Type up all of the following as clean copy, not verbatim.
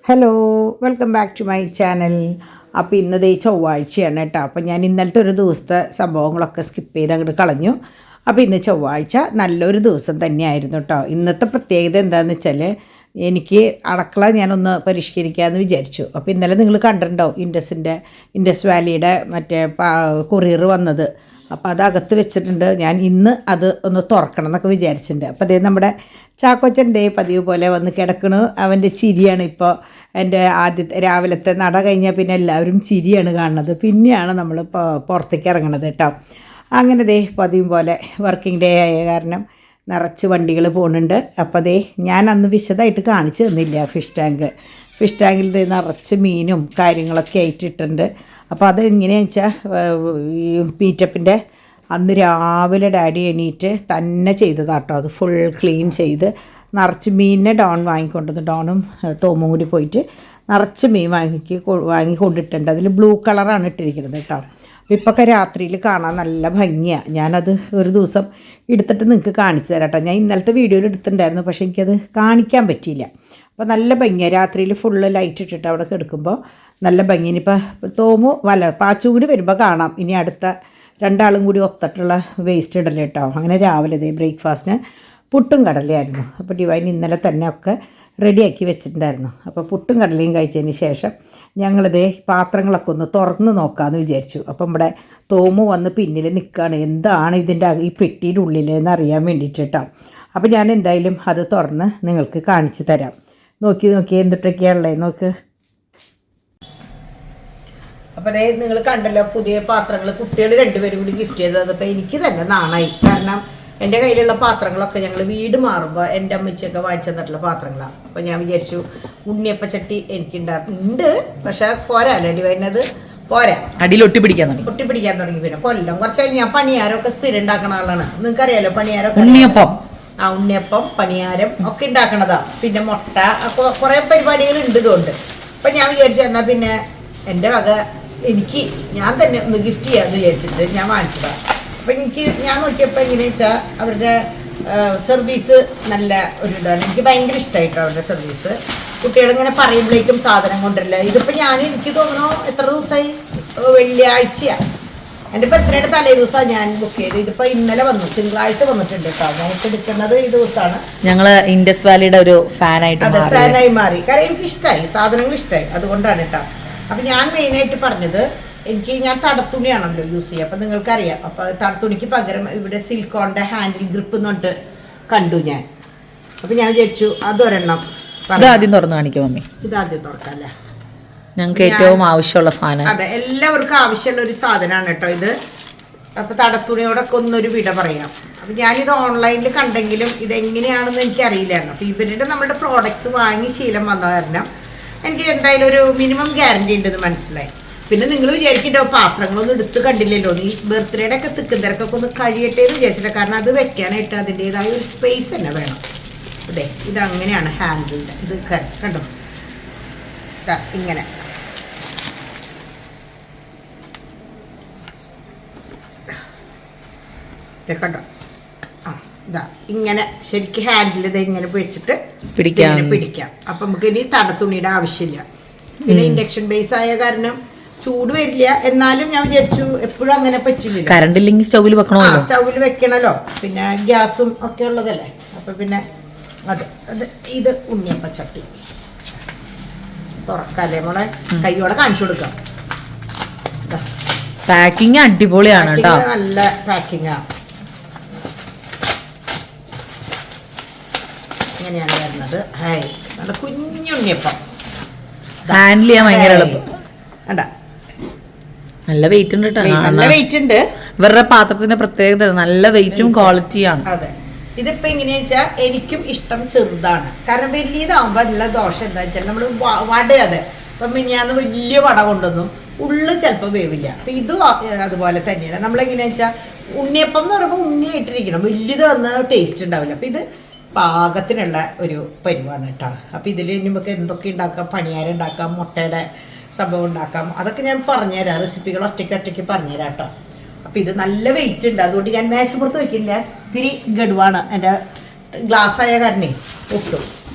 Hello, welcome back to my channel. അപ്പോൾ ഇന്നത് ചൊവ്വാഴ്ചയാണ് കേട്ടോ. അപ്പോൾ ഞാൻ ഇന്നലത്തെ ഒരു ദിവസത്തെ സംഭവങ്ങളൊക്കെ സ്കിപ്പ് ചെയ്ത് അങ്ങോട്ട് കളഞ്ഞു. അപ്പോൾ ഇന്ന് ചൊവ്വാഴ്ച നല്ലൊരു ദിവസം തന്നെയായിരുന്നു കേട്ടോ. ഇന്നത്തെ പ്രത്യേകത എന്താണെന്ന് വെച്ചാൽ എനിക്ക് അടുക്കള ഞാനൊന്ന് പരിഷ്കരിക്കാമെന്ന് വിചാരിച്ചു. അപ്പോൾ ഇന്നലെ നിങ്ങൾ കണ്ടിട്ടുണ്ടാവും ഇൻഡസ് വാലിയുടെ മറ്റേ കൊറിയർ വന്നത്. അപ്പോൾ അതകത്ത് വെച്ചിട്ടുണ്ട്. ഞാൻ ഇന്ന് അത് ഒന്ന് തുറക്കണം എന്നൊക്കെ വിചാരിച്ചിട്ടുണ്ട്. അപ്പോൾ അതേ നമ്മുടെ ചാക്കോച്ചൻ്റെ പതിവ് പോലെ വന്ന് കിടക്കണു. അവൻ്റെ ചിരിയാണ് ഇപ്പോൾ എൻ്റെ രാവിലത്തെ നട കഴിഞ്ഞാൽ പിന്നെ എല്ലാവരും ചിരിയാണ് കാണുന്നത്. പിന്നെയാണ് നമ്മൾ പുറത്തേക്ക് ഇറങ്ങണത് കേട്ടോ. അങ്ങനെ ദേ പതിവ് പോലെ വർക്കിംഗ് ഡേ ആയ കാരണം നിറച്ച് വണ്ടികൾ പോകുന്നുണ്ട്. അപ്പോൾ ദേ ഞാൻ അന്ന് വിശദമായിട്ട് കാണിച്ചു തന്നില്ല ഫിഷ് ടാങ്കിൽ നിറച്ച് മീനും കാര്യങ്ങളൊക്കെ ആയിട്ടിട്ടുണ്ട്. അപ്പോൾ അതെങ്ങനെയാണെന്ന് വെച്ചാൽ ഈ മീറ്റപ്പിൻ്റെ അന്ന് രാവിലെ ഡാഡി എണീറ്റ് തന്നെ ചെയ്തതാട്ടോ. അത് ഫുൾ ക്ലീൻ ചെയ്ത് നിറച്ച് മീനിനെ ഡോൺ വാങ്ങിക്കൊണ്ടുവന്ന് ഡോണും തോമും കൂടി പോയിട്ട് നിറച്ച് മീൻ വാങ്ങിക്കൊണ്ടിട്ടുണ്ട്. അതിൽ ബ്ലൂ കളറാണ് ഇട്ടിരിക്കുന്നത് കേട്ടോ. ഇപ്പൊക്കെ രാത്രിയിൽ കാണാൻ നല്ല ഭംഗിയാണ്. ഞാനത് ഒരു ദിവസം എടുത്തിട്ട് നിങ്ങൾക്ക് കാണിച്ചു തരാം കേട്ടോ. ഞാൻ ഇന്നലത്തെ വീഡിയോയിൽ എടുത്തിട്ടുണ്ടായിരുന്നു, പക്ഷേ എനിക്കത് കാണിക്കാൻ പറ്റിയില്ല. അപ്പോൾ നല്ല ഭംഗിയാണ് രാത്രിയിൽ ഫുള്ള് ലൈറ്റ് ഇട്ടിട്ട് അവിടെ കിടക്കുമ്പോൾ നല്ല ഭംഗി. ഇനിയിപ്പോൾ തോമു പാച്ചും കൂടി വരുമ്പോൾ കാണാം. ഇനി അടുത്ത രണ്ടാളും കൂടി ഒത്തിട്ടുള്ള വേസ്റ്റ് ഇടല് കേട്ടോ. അങ്ങനെ രാവിലെ ഇതേ ബ്രേക്ക്ഫാസ്റ്റിന് പുട്ടും കടലയായിരുന്നു. അപ്പോൾ ഡിവൈൻ ഇന്നലെ തന്നെ ഒക്കെ റെഡിയാക്കി വെച്ചിട്ടുണ്ടായിരുന്നു. അപ്പോൾ പുട്ടും കടലയും കഴിച്ചതിന് ശേഷം ഞങ്ങളിതേ പാത്രങ്ങളൊക്കെ ഒന്ന് തുറന്ന് നോക്കാമെന്ന് വിചാരിച്ചു. അപ്പം നമ്മുടെ തോമു വന്ന് പിന്നിൽ നിൽക്കുകയാണ്. എന്താണ് ഇതിൻ്റെ ഈ പെട്ടിയുടെ ഉള്ളിലെന്ന് അറിയാൻ വേണ്ടിയിട്ട് കേട്ടോ. അപ്പോൾ ഞാൻ എന്തായാലും അത് തുറന്ന് നിങ്ങൾക്ക് കാണിച്ചു തരാം. നോക്കി എന്തിട്ടൊക്കെയാണല്ലേ നോക്ക്. അപ്പോൾ അതേ നിങ്ങൾ കണ്ടല്ലോ പുതിയ പാത്രങ്ങൾ കുട്ടികൾ രണ്ടുപേരും കൂടി ഗിഫ്റ്റ് ചെയ്തത്. അപ്പോൾ എനിക്ക് തന്നെ നാണായി. കാരണം എൻ്റെ കയ്യിലുള്ള പാത്രങ്ങളൊക്കെ ഞങ്ങൾ വീട് മാറുമ്പോൾ എൻ്റെ അമ്മച്ചിയൊക്കെ വാങ്ങിച്ചു തന്നിട്ടുള്ള പാത്രങ്ങളാണ്. അപ്പോൾ ഞാൻ വിചാരിച്ചു ഉണ്ണിയപ്പച്ചട്ടി എനിക്കുണ്ട്, പക്ഷേ പോരാല്ലേ ഡിവൈനത് പോരാ, അടിയിൽ ഒട്ടി പിടിക്കാൻ തുടങ്ങി. പിന്നെ കൊല്ലം കുറച്ച് കഴിഞ്ഞ് ഞാൻ പണിയാരമൊക്കെ സ്ഥിരം ഉണ്ടാക്കുന്ന ആളാണ്. നിങ്ങൾക്കറിയാലോ പണിയാരമൊക്കെ. ഉണ്ണിയപ്പം പണിയാരം ഒക്കെ ഉണ്ടാക്കണതാ. പിന്നെ മുട്ട കുറേ പരിപാടികളുണ്ട് ഇതുകൊണ്ട്. അപ്പം ഞാൻ വിചാരിച്ചു എന്നാൽ പിന്നെ എൻ്റെ വക ഞാൻ തന്നെ ഒന്ന് ഗിഫ്റ്റ് ചെയ്യാമെന്ന് വിചാരിച്ചിട്ട് ഞാൻ വാങ്ങിച്ചതാണ്. അപ്പം ഞാൻ നോക്കിയപ്പോൾ എങ്ങനെയാണെന്ന് വെച്ചാൽ അവരുടെ സർവീസ് നല്ല ഒരു ഇതാണ്. എനിക്ക് ഭയങ്കര ഇഷ്ടമായിട്ടോ അവരുടെ സർവീസ്. കുട്ടികളിങ്ങനെ പറയുമ്പോഴേക്കും സാധനം കൊണ്ടുവരില്ല. ഇതിപ്പോൾ എനിക്ക് തോന്നുന്നു എത്ര ദിവസമായി, വെള്ളിയാഴ്ചയാണ് എൻ്റെ ബർത്ത്ഡേയുടെ തലേ ദിവസമാണ് ഞാൻ ബുക്ക് ചെയ്ത്. ഇതിപ്പോൾ ഇന്നലെ വന്നു, തിങ്കളാഴ്ച വന്നിട്ടുണ്ട് കേട്ടോ. ഞാൻ എടുക്കുന്നത് ഈ ദിവസമാണ്. ഞങ്ങൾ ഇൻഡസ് വാലിയുടെ ഒരു ഫാനായി മാറി. കാരണം എനിക്ക് ഇഷ്ടമായി, സാധനങ്ങൾ ഇഷ്ടമായി, അതുകൊണ്ടാണ് കേട്ടോ. അപ്പം ഞാൻ മെയിനായിട്ട് പറഞ്ഞത് ഞാൻ തടത്തുണിയാണല്ലോ യൂസ് ചെയ്യുക. അപ്പം നിങ്ങൾക്കറിയാം. അപ്പോൾ തടത്തുണിക്ക് പകരം ഇവിടെ സിലിക്കോണിൻ്റെ ഹാൻഡിൽ ഗ്രിപ്പ് എന്ന് പറഞ്ഞിട്ട് കണ്ടു ഞാൻ. അപ്പം ഞാൻ വിചാരിച്ചു അതൊരെണ്ണം ആദ്യം തുറന്ന് കാണിക്കാം മമ്മി. ഇതാദ്യം തുറക്കല്ലേ, ഞങ്ങൾക്ക് ഏറ്റവും ആവശ്യമുള്ള സാധനം. അതെ, എല്ലാവർക്കും ആവശ്യമുള്ള ഒരു സാധനമാണ് കേട്ടോ ഇത്. അപ്പോൾ തടത്തുണിയോടൊക്കെ ഒന്നൊരു വിട പറയാം. അപ്പം ഞാനിത് ഓൺലൈനിൽ കണ്ടെങ്കിലും ഇതെങ്ങനെയാണെന്ന് എനിക്കറിയില്ലായിരുന്നു. അപ്പോൾ ഇവരുടെ നമ്മുടെ പ്രോഡക്ട്സ് വാങ്ങി ശീലം വന്ന കാരണം എനിക്ക് എന്തായാലും ഒരു മിനിമം ഗ്യാരണ്ടി ഉണ്ടെന്ന് മനസ്സിലായി. പിന്നെ നിങ്ങൾ വിചാരിക്കണ്ടോ പാത്രങ്ങളൊന്നും എടുത്ത് കണ്ടില്ലല്ലോ, ഈ ബർത്ത്ഡേയുടെ ഒക്കെ തിക്കും തിരക്കൊക്കെ ഒന്ന് കഴിയട്ടെ എന്ന് വിചാരിച്ചില്ല. കാരണം അത് വെക്കാനായിട്ട് അതിൻ്റെതായ ഒരു സ്പേസ് തന്നെ വേണം. അതെ, ഇതങ്ങനെയാണ് ഹാൻഡിലിൻ്റെ. ഇത് കണ്ടോ, ഇങ്ങനെ കണ്ടോ. ഇതാ ഇങ്ങനെ ശരിക്കും ഹാൻഡിൽ ഇത് ഇങ്ങനെ പിടിച്ചിട്ട് പിടിക്കാം. അപ്പം നമുക്ക് ഇനി തടത്തുണിയുടെ ആവശ്യമില്ല. പിന്നെ ഇൻഡക്ഷൻ ബേസ് ആയ കാരണം ചൂട് വരില്ല. എന്നാലും ഞാൻ വിചാരിച്ചു എപ്പോഴും അങ്ങനെ പറ്റില്ല, കറണ്ട് ഇല്ലെങ്കിൽ സ്റ്റൗവിൽ വെക്കണല്ലോ. പിന്നെ ഗ്യാസും ഒക്കെ ഉള്ളതല്ലേ. അപ്പം പിന്നെ ഇത് ഉണ്ണിയപ്പച്ചട്ടി തുറക്കല്ലേ മോളെ, കൈയോടെ കാണിച്ചു കൊടുക്കാം. പാക്കിങ് അടിപൊളിയാണ് കേട്ടോ, നല്ല പാക്കിങ്ങാ. ഇങ്ങനെയാണ് വരുന്നത്. ഹായ്, നല്ല കുഞ്ഞുണ്ണിയപ്പം ഹാൻഡിൽ ചെയ്യാൻ ഭയങ്കര എളുപ്പം. കണ്ട നല്ല വെയിറ്റ് ഉണ്ട് കേട്ടോ. നല്ല വെയിറ്റ് ഉണ്ട്. ഇവരുടെ പാത്രത്തിന്റെ പ്രത്യേകത നല്ല വെയിറ്റും ക്വാളിറ്റിയാണ്. അതെ, ഇതിപ്പോ എങ്ങനെയാ വെച്ചാൽ എനിക്കും ഇഷ്ടം ചെറുതാണ്. കാരണം വലിയതാവുമ്പോ നല്ല ദോഷം എന്താ വെച്ചാൽ നമ്മൾ വടയാതെ ഇപ്പം മിനിയാന്ന് വലിയ വട കൊണ്ടുവന്നു ഉള്ളു ചിലപ്പോൾ വേവില്ല. അപ്പം ഇതും അതുപോലെ തന്നെയാണ്. നമ്മളെങ്ങനെയാ വെച്ചാൽ ഉണ്ണിയപ്പം എന്ന് പറയുമ്പോൾ ഉണ്ണിയായിട്ടിരിക്കണം, വലിയത് വന്ന് ടേസ്റ്റ് ഉണ്ടാവില്ല. അപ്പം ഇത് പാകത്തിനുള്ള ഒരു പരിവാണ് കേട്ടോ. അപ്പോൾ ഇതിൽ നമുക്ക് എന്തൊക്കെ ഉണ്ടാക്കാം, പണിയാരം ഉണ്ടാക്കാം, മുട്ടയുടെ സംഭവം ഉണ്ടാക്കാം, അതൊക്കെ ഞാൻ പറഞ്ഞുതരാം. റെസിപ്പികൾ ഒറ്റയ്ക്ക് പറഞ്ഞുതരാം കേട്ടോ. അപ്പോൾ ഇത് നല്ല വെയിറ്റ് ഉണ്ട്, അതുകൊണ്ട് ഞാൻ മേശപ്പുറത്ത് വെക്കില്ല. ഇത്തിരി ഗഡുവാണ്, എൻ്റെ ഗ്ലാസ് ആയ കാരണേ ഒട്ടും.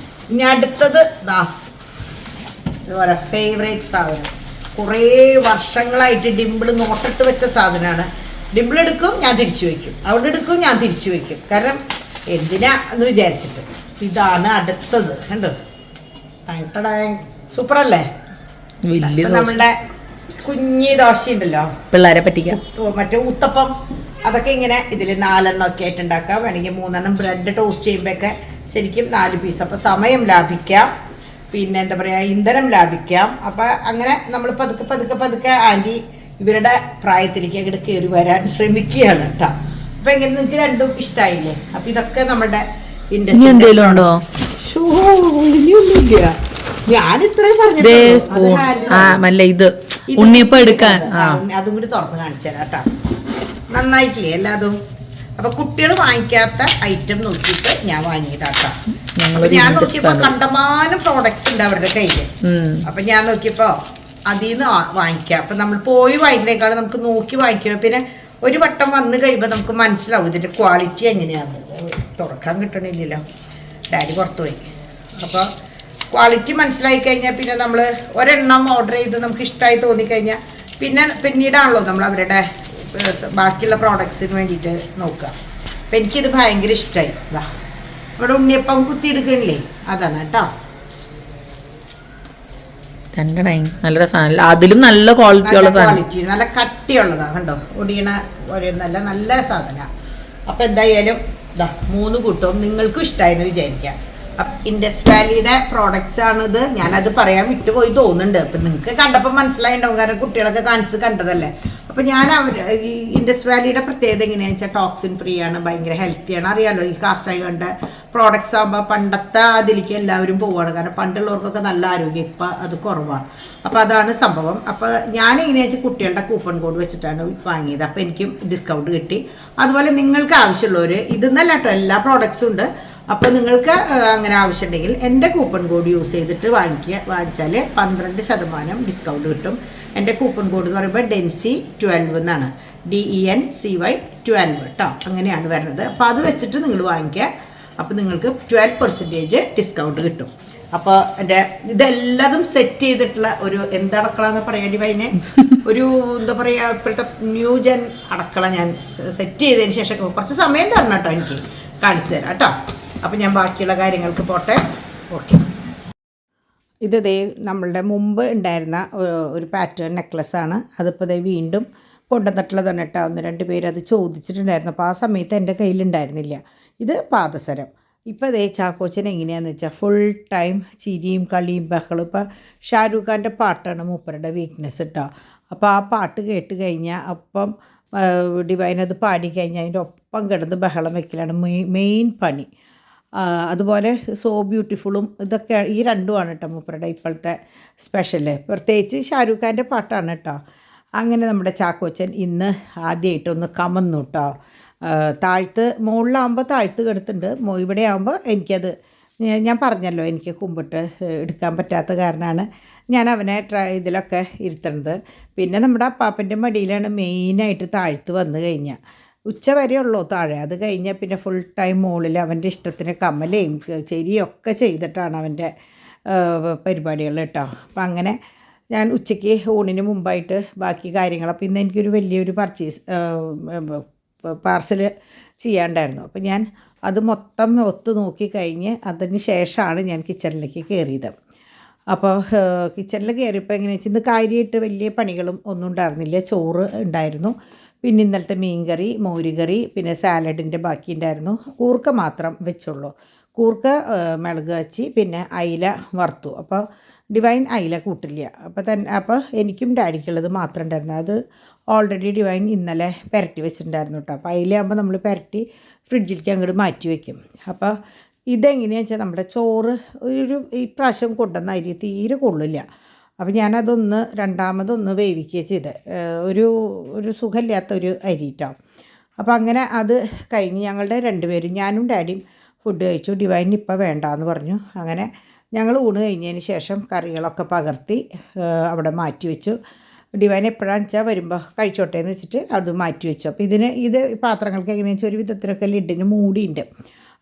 ഇനി അടുത്തത് ഇതുപോലെ ഫേവറേറ്റ് സാധനം, കുറേ വർഷങ്ങളായിട്ട് ഡിംപിൾ നോട്ടിട്ട് വെച്ച സാധനമാണ്. ഡിംപിൾ എടുക്കും, ഞാൻ തിരിച്ചു വയ്ക്കും, അവിടെ എടുക്കും, ഞാൻ തിരിച്ചു വയ്ക്കും. കാരണം എന്തിനാ എന്ന് വിചാരിച്ചിട്ട്. ഇതാണ് അടുത്തത്, കണ്ടോ? സൂപ്പർ അല്ലേ? നമ്മളുടെ കുഞ്ഞി ദോശ ഉണ്ടല്ലോ, പിള്ളേരെ പറ്റിക്കാം, മറ്റേ ഊത്തപ്പം, അതൊക്കെ ഇങ്ങനെ ഇതിൽ 4 ഒക്കെ ആയിട്ട് ഉണ്ടാക്കാം. വേണമെങ്കിൽ 3 ബ്രെഡ് ടോസ്റ്റ് ചെയ്യുമ്പോഴൊക്കെ ശരിക്കും 4 പീസ്. അപ്പോൾ സമയം ലാഭിക്കാം, പിന്നെ എന്താ പറയുക, ഇന്ധനം ലാഭിക്കാം. അപ്പം അങ്ങനെ നമ്മൾ പതുക്കെ ആൻറ്റി ഇവരുടെ പ്രായത്തിലേക്ക് അങ്ങോട്ട് കയറി വരാൻ ശ്രമിക്കുകയാണ് കേട്ടോ. അപ്പം എങ്ങനെ നിങ്ങൾക്ക് രണ്ടും ഇഷ്ടമായില്ലേ? അപ്പം ഇതൊക്കെ നമ്മുടെ എന്തെങ്കിലും ഇനിയൊന്നുമില്ല, ഞാൻ ഇത്രയും പറഞ്ഞു. ഇത് ഉണ്ണിയപ്പം എടുക്കാൻ അതും കൂടി തുറന്ന് കാണിച്ചു തരാം കേട്ടോ. നന്നായിട്ടില്ലേ എല്ലാതും? അപ്പൊ കുട്ടികൾ വാങ്ങിക്കാത്ത ഐറ്റം നോക്കിയിട്ട് ഞാൻ വാങ്ങിയതാട്ടോ. ഞാൻ നോക്കിയപ്പോ കണ്ടമാനം പ്രോഡക്ട്സ് ഉണ്ട് അവരുടെ കയ്യില്. അപ്പൊ ഞാൻ നോക്കിയപ്പോ അതിൽ നിന്ന് വാങ്ങിക്കാം. അപ്പൊ നമ്മൾ പോയി വാങ്ങിക്കുന്നേക്കാളും നമുക്ക് നോക്കി വാങ്ങിക്കുക. പിന്നെ ഒരു വട്ടം വന്ന് കഴിയുമ്പോൾ നമുക്ക് മനസ്സിലാവും ഇതിന്റെ ക്വാളിറ്റി എങ്ങനെയാണ്. തുറക്കാൻ കിട്ടണില്ലല്ലോ, ഡാഡി പുറത്തുപോയി. അപ്പോൾ ക്വാളിറ്റി മനസ്സിലായി കഴിഞ്ഞാൽ പിന്നെ നമ്മൾ ഒരെണ്ണം ഓർഡർ ചെയ്ത് നമുക്ക് ഇഷ്ടമായി തോന്നിക്കഴിഞ്ഞാൽ പിന്നീടാണല്ലോ നമ്മൾ അവരുടെ ബാക്കിയുള്ള പ്രോഡക്ട്സിന് വേണ്ടിയിട്ട് നോക്കുക. അപ്പം എനിക്കിത് ഭയങ്കര ഇഷ്ടമായി. ഇതാ ഇവിടെ ഉണ്ണിയപ്പം കുത്തിയെടുക്കണില്ലേ, അതാണ് കേട്ടോ. നല്ല രസമാണ്, അതിലും നല്ല ക്വാളിറ്റി, നല്ല കട്ടിയുള്ളതാണ് കണ്ടോ. ഒടിയണ ഒരു നല്ല സാധനമാണ്. അപ്പം എന്തായാലും ഇതാ 3 കൂട്ടവും നിങ്ങൾക്കും ഇഷ്ടമായെന്ന് വിചാരിക്കാം. ഇൻഡസ് വാലിയുടെ പ്രോഡക്റ്റ്സ് ആണിത്. ഞാനത് പറയാൻ വിട്ടുപോയി തോന്നുന്നുണ്ട്. അപ്പം നിങ്ങൾക്ക് കണ്ടപ്പോൾ മനസ്സിലായിട്ടുണ്ടാവും, കാരണം കുട്ടികളൊക്കെ കാണിച്ച് കണ്ടതല്ലേ. അപ്പം ഞാൻ ഈ ഇൻഡസ് വാലിയുടെ പ്രത്യേകത എങ്ങനെയാണെന്ന് വെച്ചാൽ ടോക്സിൻ ഫ്രീ ആണ്, ഭയങ്കര ഹെൽത്തിയാണ്. അറിയാമല്ലോ, ഈ കാസ്റ്റ് അയണിൻ്റെ പ്രോഡക്റ്റ്സ് ആകുമ്പോൾ പണ്ടത്തെ അതിലേക്ക് എല്ലാവരും പോവുകയാണ്. കാരണം പണ്ടുള്ളവർക്കൊക്കെ നല്ല ആരോഗ്യം, ഇപ്പം അത് കുറവാണ്. അപ്പോൾ അതാണ് സംഭവം. അപ്പോൾ ഞാൻ എങ്ങനെയാണെന്ന് വെച്ചാൽ കുട്ടികളുടെ കൂപ്പൺ കോഡ് വെച്ചിട്ടാണ് വാങ്ങിയത്. അപ്പോൾ എനിക്കും ഡിസ്കൗണ്ട് കിട്ടി. അതുപോലെ നിങ്ങൾക്ക് ആവശ്യമുള്ളവർ ഇതെന്നല്ല കേട്ടോ, എല്ലാ പ്രോഡക്ട്സും ഉണ്ട്. അപ്പോൾ നിങ്ങൾക്ക് അങ്ങനെ ആവശ്യമുണ്ടെങ്കിൽ എൻ്റെ കൂപ്പൺ കോഡ് യൂസ് ചെയ്തിട്ട് വാങ്ങിച്ചാൽ 12% ഡിസ്കൗണ്ട് കിട്ടും. എൻ്റെ കൂപ്പൺ കോഡ് എന്ന് പറയുമ്പോൾ ഡെൻസി 12 എന്നാണ്, DENCY 12 കേട്ടോ. അങ്ങനെയാണ് വരുന്നത്. അപ്പോൾ അത് വെച്ചിട്ട് നിങ്ങൾ വാങ്ങിക്കുക. അപ്പോൾ നിങ്ങൾക്ക് 12% ഡിസ്കൗണ്ട് കിട്ടും. അപ്പോൾ എൻ്റെ ഇതെല്ലാതും സെറ്റ് ചെയ്തിട്ടുള്ള ഒരു എന്താ അടക്കള എന്ന് പറയാൻ അതിനെ ഒരു എന്താ പറയുക, ഇപ്പോഴത്തെ ന്യൂ ജെൻ അടക്കള ഞാൻ സെറ്റ് ചെയ്തതിന് ശേഷം കുറച്ച് സമയം തരണം കേട്ടോ, എനിക്ക് കാണിച്ചു തരാം കേട്ടോ. അപ്പം ഞാൻ ബാക്കിയുള്ള കാര്യങ്ങൾക്ക് പോട്ടെ. ഓക്കെ, ഇത് ദേ നമ്മളുടെ മുമ്പ് ഉണ്ടായിരുന്ന ഒരു പാറ്റേൺ നെക്ലസ്സാണ്. അതിപ്പോൾ ദേ വീണ്ടും കൊണ്ടുവന്നിട്ടുള്ളതാണ് കേട്ടോ. 1-2 പേര് അത് ചോദിച്ചിട്ടുണ്ടായിരുന്നു. അപ്പോൾ ആ സമയത്ത് എൻ്റെ കയ്യിലുണ്ടായിരുന്നില്ല. ഇത് പാദസരം. ഇപ്പോൾ ദേ ചാക്കോച്ചൻ എങ്ങനെയാണെന്ന് വെച്ചാൽ ഫുൾ ടൈം ചിരിയും കളിയും ബഹളും. ഇപ്പോൾ ഷാരൂഖ് ഖാൻ്റെ പാട്ടാണ് മൂപ്പരുടെ വീക്ക്നെസ് കേട്ടോ. അപ്പോൾ ആ പാട്ട് കേട്ട് കഴിഞ്ഞാൽ അപ്പം ഡിവൈൻ അത് പാടിക്കഴിഞ്ഞാൽ അതിൻ്റെ ഒപ്പം കിടന്ന് ബഹളം വയ്ക്കലാണ് മെയിൻ പണി. അതുപോലെ സോ ബ്യൂട്ടിഫുള്ളും ഇതൊക്കെ ഈ രണ്ടുമാണ് കേട്ടോ മൂപ്പരുടെ ഇപ്പോഴത്തെ സ്പെഷ്യൽ. പ്രത്യേകിച്ച് ഷാരൂഖ് ഖാൻ്റെ പാട്ടാണ് കേട്ടോ. അങ്ങനെ നമ്മുടെ ചാക്കോച്ചൻ ഇന്ന് ആദ്യമായിട്ടൊന്ന് കമന്നു കേട്ടോ. മുകളിലാകുമ്പോൾ താഴ്ത്ത് കിടത്തുന്നുണ്ട്, ഇവിടെ ആകുമ്പോൾ എനിക്കത് ഞാൻ പറഞ്ഞല്ലോ എനിക്ക് കുമ്പിട്ട് എടുക്കാൻ പറ്റാത്ത കാരണമാണ് ഞാൻ അവനെ ഇതിലൊക്കെ ഇരുത്തുന്നത്. പിന്നെ നമ്മുടെ അപ്പാപ്പൻ്റെ മടിയിലാണ് മെയിനായിട്ട് താഴ്ത്ത് വന്നു കഴിഞ്ഞാൽ. ഉച്ച വരെ ഉള്ളൂ താഴെ, അത് കഴിഞ്ഞാൽ പിന്നെ ഫുൾ ടൈം മുകളിൽ അവൻ്റെ ഇഷ്ടത്തിന് കമ്മലയും ചെരിയൊക്കെ ചെയ്തിട്ടാണ് അവൻ്റെ പരിപാടികൾ കേട്ടോ. അപ്പം അങ്ങനെ ഞാൻ ഉച്ചയ്ക്ക് ഊണിന് മുമ്പായിട്ട് ബാക്കി കാര്യങ്ങൾ, അപ്പോൾ ഇന്ന് എനിക്കൊരു വലിയൊരു പാർസൽ ചെയ്യാണ്ടായിരുന്നു. അപ്പോൾ ഞാൻ അത് മൊത്തം ഒത്തു നോക്കി കഴിഞ്ഞ് അതിന് ശേഷമാണ് ഞാൻ കിച്ചണിലേക്ക് കയറിയത്. അപ്പോൾ കിച്ചണിൽ കയറിയപ്പോൾ എങ്ങനെയാ വെച്ചാൽ ഇന്ന് കാര്യമായിട്ട് വലിയ പണികളും ഒന്നും ഉണ്ടായിരുന്നില്ല. ചോറ് ഉണ്ടായിരുന്നു, പിന്നെ ഇന്നലത്തെ മീൻകറി, മോരുകറി, പിന്നെ സാലഡിൻ്റെ ബാക്കി ഉണ്ടായിരുന്നു. കൂർക്ക മാത്രം വെച്ചുള്ളൂ. കൂർക്ക മിളക് വച്ച് പിന്നെ അയില വറുത്തു. അപ്പോൾ ഡിവൈൻ അയില കൂട്ടില്ല. അപ്പോൾ എനിക്കും ഡാഡിക്കുള്ളത് മാത്രം ഉണ്ടായിരുന്നു. അത് ഓൾറെഡി ഡിവൈൻ ഇന്നലെ പുരട്ടി വെച്ചിട്ടുണ്ടായിരുന്നു കേട്ടോ. അപ്പോൾ അയിലയാകുമ്പോൾ നമ്മൾ പുരട്ടി ഫ്രിഡ്ജിലേക്ക് അങ്ങോട്ട് മാറ്റി വയ്ക്കും. അപ്പോൾ ഇതെങ്ങനെയാണെന്ന് വെച്ചാൽ നമ്മുടെ ചോറ് ഈ പ്രാവശ്യം കൊണ്ടുവന്ന അരി തീരെ കൊള്ളില്ല. അപ്പോൾ ഞാനതൊന്ന് രണ്ടാമതൊന്ന് വേവിക്കുക ചെയ്ത് ഒരു സുഖമില്ലാത്തൊരു അരി കേട്ടോ. അപ്പോൾ അങ്ങനെ അത് കഴിഞ്ഞ് ഞങ്ങളുടെ 2 പേരും ഞാനും ഡാഡിയും ഫുഡ് കഴിച്ചു. ഡിവൈനിന് ഇപ്പോൾ വേണ്ടാന്ന് പറഞ്ഞു. അങ്ങനെ ഞങ്ങൾ ഊണ് കഴിഞ്ഞതിന് ശേഷം കറികളൊക്കെ പകർത്തി അവിടെ മാറ്റി വെച്ചു. ഡിവൈൻ എപ്പോഴാണെന്ന് വെച്ചാൽ വരുമ്പോൾ കഴിച്ചോട്ടെ എന്ന് വെച്ചിട്ട് അത് മാറ്റി വെച്ചു. അപ്പോൾ ഇത് പാത്രങ്ങൾക്ക് എങ്ങനെയാണെന്ന് വെച്ചാൽ ഒരു വിധത്തിലൊക്കെ ലിഡിന് മൂടിയുണ്ട്.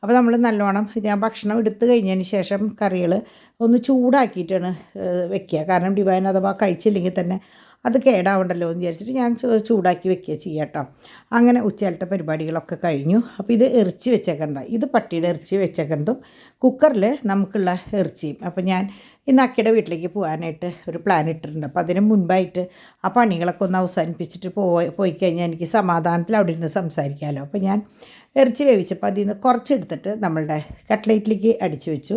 അപ്പോൾ നമ്മൾ നല്ലോണം ഞാൻ ഭക്ഷണം എടുത്തു കഴിഞ്ഞതിന് ശേഷം കറികൾ ഒന്ന് ചൂടാക്കിയിട്ടാണ് വെക്കുക. കാരണം ഡിവൈൻ അഥവാ കഴിച്ചില്ലെങ്കിൽ തന്നെ അത് കേടാവണ്ടല്ലോ എന്ന് വിചാരിച്ചിട്ട് ഞാൻ ചൂടാക്കി വെക്കുക ചെയ്യാം കേട്ടോ. അങ്ങനെ ഉച്ചയിലത്തെ പരിപാടികളൊക്കെ കഴിഞ്ഞു. അപ്പോൾ ഇത് ഇറച്ചി വെച്ചേക്കണ്ട, ഇത് പട്ടിയുടെ ഇറച്ചി വെച്ചേക്കുന്നതും കുക്കറിൽ നമുക്കുള്ള ഇറച്ചിയും. അപ്പോൾ ഞാൻ ഇന്ന് അക്കയുടെ വീട്ടിലേക്ക് പോകാനായിട്ട് ഒരു പ്ലാൻ ഇട്ടിട്ടുണ്ട്. അപ്പോൾ അതിന് മുൻപായിട്ട് ആ പണികളൊക്കെ ഒന്ന് അവസാനിപ്പിച്ചിട്ട് പോയി കഴിഞ്ഞാൽ എനിക്ക് സമാധാനത്തിൽ അവിടെ ഇരുന്ന് സംസാരിക്കാമല്ലോ. അപ്പോൾ ഞാൻ ഇറച്ചി വേവിച്ചപ്പോൾ അതിൽ നിന്ന് കുറച്ചെടുത്തിട്ട് നമ്മളുടെ കട്ട്ലേറ്റിലേക്ക് അടിച്ചു വെച്ചു.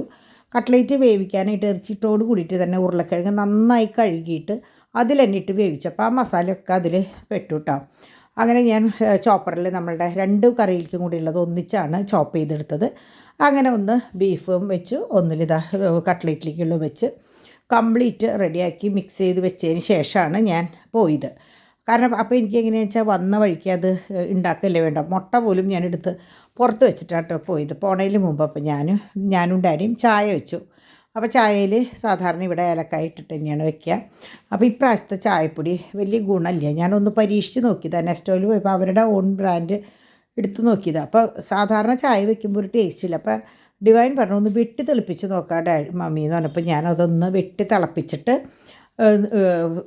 കട്ട്ലേറ്റ് വേവിക്കാനായിട്ട് ഇറച്ചിട്ടോട് കൂടിയിട്ട് തന്നെ ഉരുളക്കിഴങ്ങ് നന്നായി കഴുകിയിട്ട് അതിൽ തന്നെ ഇട്ട് വേവിച്ചപ്പോൾ ആ മസാലയൊക്കെ അതിൽ പെട്ടു കേട്ടോ. അങ്ങനെ ഞാൻ ചോപ്പറിൽ നമ്മളുടെ 2 കറിയിലേക്കും കൂടി ഉള്ളത് ഒന്നിച്ചാണ് ചോപ്പ് ചെയ്തെടുത്തത്. അങ്ങനെ ഒന്ന് ബീഫും വെച്ചു, ഒന്നിലിതാ കട്ട്ലേറ്റിലേക്കുള്ള വെച്ച് കംപ്ലീറ്റ് റെഡിയാക്കി മിക്സ് ചെയ്ത് വെച്ചതിന് ശേഷമാണ് ഞാൻ പോയത്. കാരണം അപ്പോൾ എനിക്ക് എങ്ങനെയാണെന്ന് വെച്ചാൽ വന്ന വഴിക്ക് അത് ഉണ്ടാക്കല്ലേ വേണ്ട, മുട്ട പോലും ഞാനെടുത്ത് പുറത്ത് വെച്ചിട്ടാട്ടോ പോയത് പോണതിന് മുമ്പ്. അപ്പോൾ ഞാനും ഡാഡിയും ചായ വെച്ചു. അപ്പോൾ ചായയിൽ സാധാരണ ഇവിടെ ഏലക്കായ ഇട്ടിട്ട് തന്നെയാണ് വെക്കുക. അപ്പോൾ ഇപ്രാവശ്യത്തെ ചായപ്പൊടി വലിയ ഗുണമില്ല. ഞാനൊന്ന് പരീക്ഷിച്ച് നോക്കിയതാണ്. നെസ്റ്റോയിൽ പോയപ്പോൾ അവരുടെ ഓൺ ബ്രാൻഡ് എടുത്ത് നോക്കിയതാണ്. അപ്പോൾ സാധാരണ ചായ വെക്കുമ്പോൾ ഒരു ടേസ്റ്റ് ഇല്ല. അപ്പോൾ ഡിവൈൻ പറഞ്ഞു ഒന്ന് വെട്ടി തിളപ്പിച്ച് നോക്കാം ഡാഡി മമ്മി എന്ന് പറഞ്ഞപ്പോൾ ഞാനതൊന്ന് വെട്ടി തിളപ്പിച്ചിട്ട്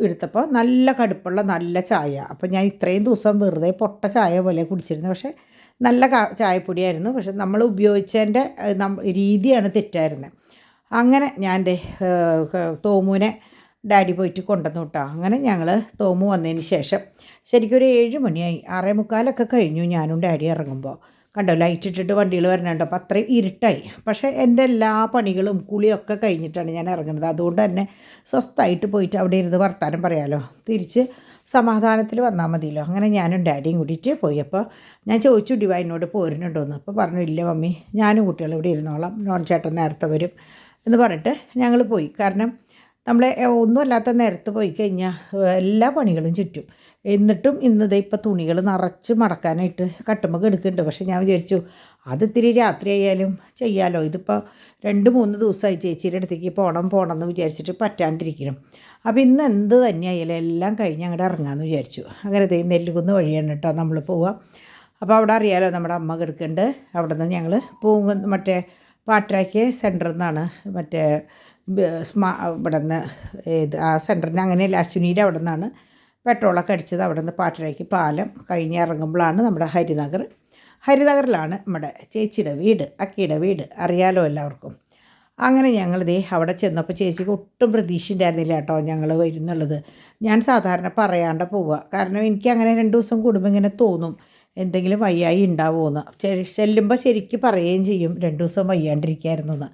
എടുത്തപ്പോൾ നല്ല കടുപ്പുള്ള നല്ല ചായ. അപ്പോൾ ഞാൻ ഇത്രയും ദിവസം വെറുതെ പൊട്ട ചായ പോലെ കുടിച്ചിരുന്നത്. പക്ഷേ നല്ല ചായപ്പൊടിയായിരുന്നു. പക്ഷെ നമ്മൾ ഉപയോഗിച്ചതിൻ്റെ രീതിയാണ് തെറ്റായിരുന്നത്. അങ്ങനെ ഞാൻ തോമുവിനെ ഡാഡി പോയിട്ട് കൊണ്ടുവന്നു കേട്ടോ. അങ്ങനെ ഞങ്ങൾ തോമു വന്നതിന് ശേഷം ശരിക്കും ഒരു 7 മണിയായി, 6:45 കഴിഞ്ഞു ഞാനും ഡാഡി ഇറങ്ങുമ്പോൾ. കണ്ടോ ലൈറ്റ് ഇട്ടിട്ട് വണ്ടികൾ വരണുണ്ടോ. അപ്പോൾ അത്രയും ഇരുട്ടായി. പക്ഷേ എൻ്റെ എല്ലാ പണികളും കുളിയൊക്കെ കഴിഞ്ഞിട്ടാണ് ഞാൻ ഇറങ്ങുന്നത്. അതുകൊണ്ട് തന്നെ സ്വസ്ഥമായിട്ട് പോയിട്ട് അവിടെ ഇരുന്ന് വർത്താനം പറയാമല്ലോ, തിരിച്ച് സമാധാനത്തിൽ വന്നാൽ മതിയല്ലോ. അങ്ങനെ ഞാനും ഡാഡിയും കൂടിയിട്ട് പോയി. അപ്പോൾ ഞാൻ ചോദിച്ചു ഡിവൈനോട് പോരുന്നുണ്ടോയെന്ന്. അപ്പോൾ പറഞ്ഞു ഇല്ല മമ്മി, ഞാനും കുട്ടികളും ഇവിടെ ഇരുന്നോളാം, നോൺ ചേട്ടൻ നേരത്തെ വരും എന്ന് പറഞ്ഞിട്ട് ഞങ്ങൾ പോയി. കാരണം നമ്മൾ ഒന്നുമല്ലാത്ത നേരത്ത് പോയി കഴിഞ്ഞാൽ എല്ലാ പണികളും ചുറ്റും. എന്നിട്ടും ഇന്നത് ഇപ്പോൾ തുണികൾ നിറച്ച് മടക്കാനായിട്ട് കട്ടുമ്പോൾ എടുക്കുന്നുണ്ട്. പക്ഷേ ഞാൻ വിചാരിച്ചു അത് ഇത്തിരി രാത്രി ആയാലും ചെയ്യാമല്ലോ. ഇതിപ്പോൾ 2-3 ദിവസമായി ചേച്ചിയുടെ അടുത്തേക്ക് പോകണം എന്ന് വിചാരിച്ചിട്ട് പറ്റാണ്ടിരിക്കണം. അപ്പോൾ ഇന്ന് എന്ത് തന്നെയായാലും എല്ലാം കഴിഞ്ഞ് അങ്ങോട്ട് ഇറങ്ങാമെന്ന് വിചാരിച്ചു. അങ്ങനെ നെല്ലുകുന്ന് വഴിയാണ് കേട്ടോ നമ്മൾ പോവുക. അപ്പോൾ അവിടെ അറിയാമല്ലോ നമ്മുടെ അമ്മ കിടക്കുന്നുണ്ട്. അവിടെ നിന്ന് ഞങ്ങൾ മറ്റേ പാട്രാക്ക് സെൻറ്ററിൽ നിന്നാണ് മറ്റേ ഇവിടെ നിന്ന് ആ സെൻറ്ററിന് അങ്ങനെയല്ല, അശ്വിനിയുടെ അവിടെ നിന്നാണ് പെട്രോളൊക്കെ അടിച്ചത്. അവിടെ നിന്ന് പാട്രാക്ക് പാലം കഴിഞ്ഞ് ഇറങ്ങുമ്പോഴാണ് നമ്മുടെ ഹരിനഗറിലാണ് നമ്മുടെ ചേച്ചിയുടെ വീട്, അക്കിയുടെ വീട്, അറിയാലോ എല്ലാവർക്കും. അങ്ങനെ ഞങ്ങളിതേ അവിടെ ചെന്നപ്പോൾ ചേച്ചിക്ക് ഒട്ടും പ്രതീക്ഷ ഉണ്ടായിരുന്നില്ല കേട്ടോ ഞങ്ങൾ വരുന്നുള്ളത്. ഞാൻ സാധാരണ പറയാണ്ട് പോവുക. കാരണം എനിക്ക് അങ്ങനെ 2 ദിവസം കൂടുമ്പോൾ ഇങ്ങനെ തോന്നും എന്തെങ്കിലും വയ്യായി ഉണ്ടാവുമെന്ന്. ചെല്ലുമ്പോൾ ശരിക്കും പറയുകയും ചെയ്യും 2 ദിവസം വയ്യാണ്ടിരിക്കുകയായിരുന്നു എന്ന്.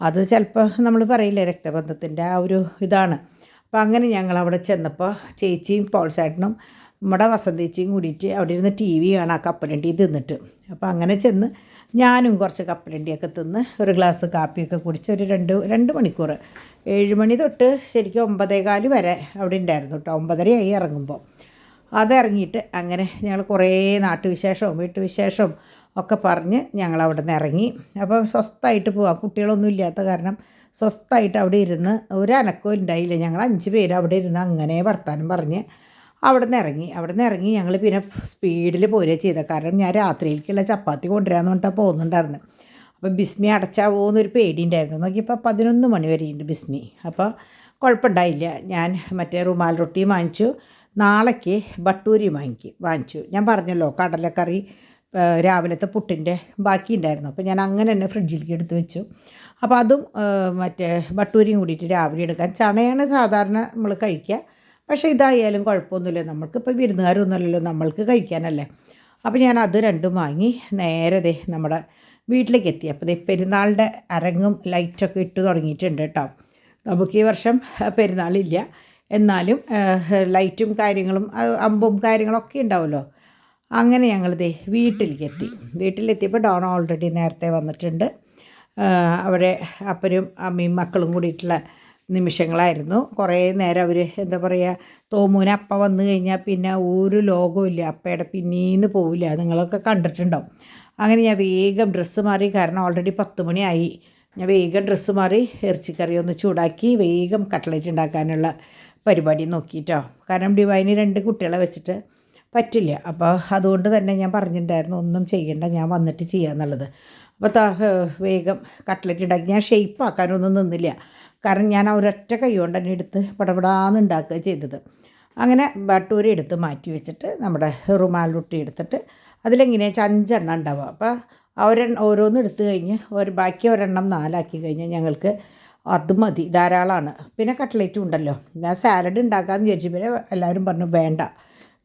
അത് ചിലപ്പോൾ നമ്മൾ പറയില്ലേ രക്തബന്ധത്തിൻ്റെ ആ ഒരു ഇതാണ്. അപ്പോൾ അങ്ങനെ ഞങ്ങൾ അവിടെ ചെന്നപ്പോൾ ചേച്ചിയും പോൾസേട്ടനും നമ്മുടെ വസന്തേച്ചിയും കൂടിയിട്ട് അവിടെ ഇരുന്ന് TV കാണാം കപ്പലണ്ടി തിന്നിട്ട്. അപ്പോൾ അങ്ങനെ ചെന്ന് ഞാനും കുറച്ച് കപ്പലണ്ടിയൊക്കെ തിന്ന് ഒരു ഗ്ലാസ് കാപ്പിയൊക്കെ കുടിച്ച് ഒരു 2 മണിക്കൂർ 7 മണി തൊട്ട് ശരിക്കും 9:15 വരെ അവിടെ ഉണ്ടായിരുന്നു കേട്ടോ. 9:30 ഇറങ്ങുമ്പോൾ. അതിറങ്ങിയിട്ട് അങ്ങനെ ഞങ്ങൾ കുറേ നാട്ടുവിശേഷവും വീട്ടുവിശേഷവും ഒക്കെ പറഞ്ഞ് ഞങ്ങൾ അവിടെ നിന്ന് ഇറങ്ങി. അപ്പോൾ സ്വസ്ഥമായിട്ട് പോവാം, കുട്ടികളൊന്നും ഇല്ലാത്ത കാരണം സ്വസ്ഥമായിട്ട് അവിടെ ഇരുന്ന് ഒരു അനക്കവും ഉണ്ടായില്ല. ഞങ്ങൾ 5 പേര് അവിടെ ഇരുന്ന് അങ്ങനെ വർത്താനം പറഞ്ഞ് അവിടെ നിന്ന് ഇറങ്ങി ഞങ്ങൾ പിന്നെ സ്പീഡിൽ പോരുക ചെയ്തത്. കാരണം ഞാൻ രാത്രിയിലേക്കുള്ള ചപ്പാത്തി കൊണ്ടുവരാമെന്ന് പറഞ്ഞിട്ടാണ് പോകുന്നുണ്ടായിരുന്നു. അപ്പോൾ ബിസ്മി അടച്ചാവോ എന്നൊരു പേടിയുണ്ടായിരുന്നു. നോക്കിയപ്പോൾ 11 മണി വരെയുണ്ട് ബിസ്മി. അപ്പോൾ കുഴപ്പമുണ്ടായില്ല. ഞാൻ മറ്റേ റുമാൽ റൊട്ടിയും വാങ്ങിച്ചു, നാളേക്ക് ബട്ടൂരി വാങ്ങിച്ചു. ഞാൻ പറഞ്ഞല്ലോ കടലക്കറി രാവിലത്തെ പുട്ടിൻ്റെ ബാക്കി ഉണ്ടായിരുന്നു. അപ്പോൾ ഞാൻ അങ്ങനെ തന്നെ ഫ്രിഡ്ജിലേക്ക് എടുത്ത് വെച്ചു. അപ്പോൾ അതും മറ്റേ ബട്ടൂരിയും കൂടിയിട്ട് രാവിലെ എടുക്കാൻ. ചണയാണ് സാധാരണ നമ്മൾ കഴിക്കുക. പക്ഷേ ഇതായാലും കുഴപ്പമൊന്നുമില്ല, നമ്മൾക്കിപ്പോൾ വിരുന്നുകാരൊന്നുമല്ലല്ലോ, നമ്മൾക്ക് കഴിക്കാനല്ലേ. അപ്പോൾ ഞാൻ അത് 2 വാങ്ങി നേരെ നമ്മുടെ വീട്ടിലേക്ക് എത്തി. അപ്പോൾ പെരുന്നാളിൻ്റെ അരങ്ങും ലൈറ്റൊക്കെ ഇട്ട് തുടങ്ങിയിട്ടുണ്ട് കേട്ടോ. നമുക്ക് ഈ വർഷം പെരുന്നാളില്ല, എന്നാലും ലൈറ്റും കാര്യങ്ങളും അമ്പും കാര്യങ്ങളൊക്കെ ഉണ്ടാവുമല്ലോ. അങ്ങനെ ഞങ്ങളിതേ വീട്ടിലെത്തിയപ്പോൾ ഡോൺ ഓൾറെഡി നേരത്തെ വന്നിട്ടുണ്ട്. അവിടെ അപ്പനും അമ്മയും മക്കളും കൂടിയിട്ടുള്ള നിമിഷങ്ങളായിരുന്നു. കുറേ നേരം അവർ എന്താ പറയുക, തോമൂന് അപ്പ വന്നു കഴിഞ്ഞാൽ പിന്നെ ഒരു ലോകമില്ല, അപ്പയുടെ പിന്നീന്ന് പോവില്ല, നിങ്ങളൊക്കെ കണ്ടിട്ടുണ്ടാവും. അങ്ങനെ ഞാൻ വേഗം ഡ്രസ്സ് മാറി, കാരണം ഓൾറെഡി 10 മണിയായി. ഞാൻ വേഗം ഡ്രസ്സ് മാറി ഇറച്ചിക്കറി ഒന്ന് ചൂടാക്കി വേഗം കട്ട്ലേറ്റ് ഉണ്ടാക്കാനുള്ള പരിപാടി നോക്കിയിട്ടോ. കാരണം ഡിവൈന് 2 കുട്ടികളെ വെച്ചിട്ട് പറ്റില്ല. അപ്പോൾ അതുകൊണ്ട് തന്നെ ഞാൻ പറഞ്ഞിട്ടുണ്ടായിരുന്നു ഒന്നും ചെയ്യണ്ട, ഞാൻ വന്നിട്ട് ചെയ്യാമെന്നുള്ളത്. അപ്പോൾ വേഗം കട്ട്ലറ്റ് ഉണ്ടാക്കി. ഞാൻ ഷേപ്പ് ആക്കാനൊന്നും നിന്നില്ല, കാരണം ഞാൻ ആ ഒരൊറ്റ കൈ കൊണ്ട് തന്നെ എടുത്ത് പടപടാന്ന് ഉണ്ടാക്കുക ചെയ്തത്. അങ്ങനെ ബട്ടൂര എടുത്ത് മാറ്റി വെച്ചിട്ട് നമ്മുടെ റുമാൽ റൊട്ടി എടുത്തിട്ട് അതിലെങ്ങനെയാ 5 എണ്ണം ഉണ്ടാവുക. അപ്പോൾ ഓരോന്നും എടുത്തു കഴിഞ്ഞ് ബാക്കി ഒരെണ്ണം 4 ആക്കി കഴിഞ്ഞാൽ ഞങ്ങൾക്ക് അത് മതി, ധാരാളമാണ്. പിന്നെ കട്ട്ലേറ്റും ഉണ്ടല്ലോ. ഞാൻ സാലഡ് ഉണ്ടാക്കാമെന്ന് വിചാരിച്ചു, പിന്നെ എല്ലാവരും പറഞ്ഞു വേണ്ട,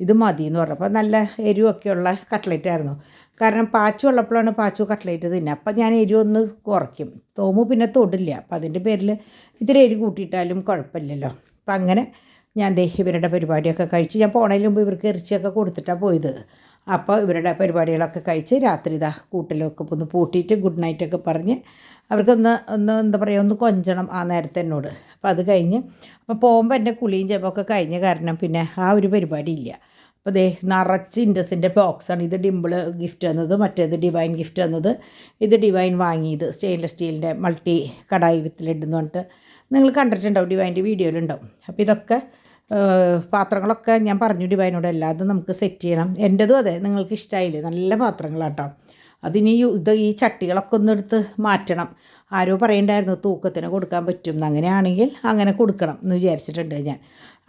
ഇത് മതി എന്ന് പറഞ്ഞപ്പോൾ നല്ല എരിവൊക്കെയുള്ള കട്ട്ലേറ്റ് ആയിരുന്നു. കാരണം പാച്ചു ഉള്ളപ്പോഴാണ് പാച്ചു കട്ട്ലേറ്റ് തിന്നുക. അപ്പം ഞാൻ എരിവൊന്ന് കുറയ്ക്കും. തോമു പിന്നെ തൊടില്ല, അപ്പം അതിൻ്റെ പേരിൽ ഇത്തിരി എരി കൂട്ടിയിട്ടാലും കുഴപ്പമില്ലല്ലോ. അപ്പം അങ്ങനെ ഞാൻ ഇവരുടെ പരിപാടിയൊക്കെ കഴിച്ച്, ഞാൻ പോണതിന് മുമ്പ് ഇവർക്ക് ഇറച്ചിയൊക്കെ കൊടുത്തിട്ടാണ് പോയത്. അപ്പോൾ ഇവരുടെ പരിപാടികളൊക്കെ കഴിച്ച് രാത്രി കൂട്ടിലൊക്കെ ഒന്ന് പൂട്ടിയിട്ട് ഗുഡ് നൈറ്റൊക്കെ പറഞ്ഞ് അവർക്കൊന്ന് എന്താ പറയുക, ഒന്ന് കൊഞ്ചണം ആ നേരത്തെ എന്നോട്. അപ്പോൾ അത് കഴിഞ്ഞ് അപ്പോൾ പോകുമ്പോൾ എൻ്റെ കുളിയും ചെമ്പൊക്കെ കഴിഞ്ഞ കാരണം പിന്നെ ആ ഒരു പരിപാടി ഇല്ല. അപ്പോൾ നിറച്ച് ഇൻഡസിൻ്റെ ബോക്സാണ്. ഇത് ഡിംപിൾ ഗിഫ്റ്റ് തന്നത്, മറ്റേത് ഡിവൈൻ ഗിഫ്റ്റ് തന്നത്. ഇത് ഡിവൈൻ വാങ്ങിയത് സ്റ്റെയിൻലെസ് സ്റ്റീലിൻ്റെ മൾട്ടി കടായി വിത്ത് ലെഡ് എന്ന് പറഞ്ഞിട്ട് നിങ്ങൾ കണ്ടിട്ടുണ്ടാവും, ഡിവൈൻ്റെ വീഡിയോയിലുണ്ടാവും. അപ്പോൾ ഇതൊക്കെ പാത്രങ്ങളൊക്കെ ഞാൻ പറഞ്ഞു ഡിവൈനോട് എല്ലാതും നമുക്ക് സെറ്റ് ചെയ്യണം. എൻ്റെതും അതെ, നിങ്ങൾക്ക് ഇഷ്ടമായില്ലേ, നല്ല പാത്രങ്ങളാട്ടോ. അതിനി ഈ ചട്ടികളൊക്കെ ഒന്ന് എടുത്ത് മാറ്റണം. ആരോ പറയണ്ടായിരുന്നു തൂക്കത്തിന് കൊടുക്കാൻ പറ്റും, അങ്ങനെയാണെങ്കിൽ അങ്ങനെ കൊടുക്കണം എന്ന് വിചാരിച്ചിട്ടുണ്ട് ഞാൻ.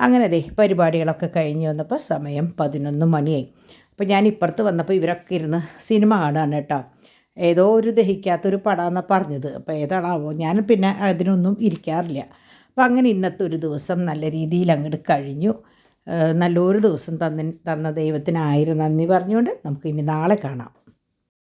അങ്ങനെ പരിപാടികളൊക്കെ കഴിഞ്ഞ് വന്നപ്പോൾ സമയം 11 മണിയായി. അപ്പോൾ ഞാൻ ഇപ്പുറത്ത് വന്നപ്പോൾ ഇവരൊക്കെ ഇരുന്ന് സിനിമ കാണുകയാണ് കേട്ടോ. ഏതോ ഒരു ദഹിക്കാത്തൊരു പടമെന്നാണ് പറഞ്ഞത്. അപ്പോൾ ഏതാണാവോ, ഞാൻ പിന്നെ അതിനൊന്നും ഇരിക്കാറില്ല. അപ്പോൾ അങ്ങനെ ഇന്നത്തെ ഒരു ദിവസം നല്ല രീതിയിൽ അങ്ങോട്ട് കഴിഞ്ഞു. നല്ലൊരു ദിവസം തന്ന ദൈവത്തിന് 1000 നന്ദി പറഞ്ഞുകൊണ്ട് നമുക്ക് ഇനി നാളെ കാണാം.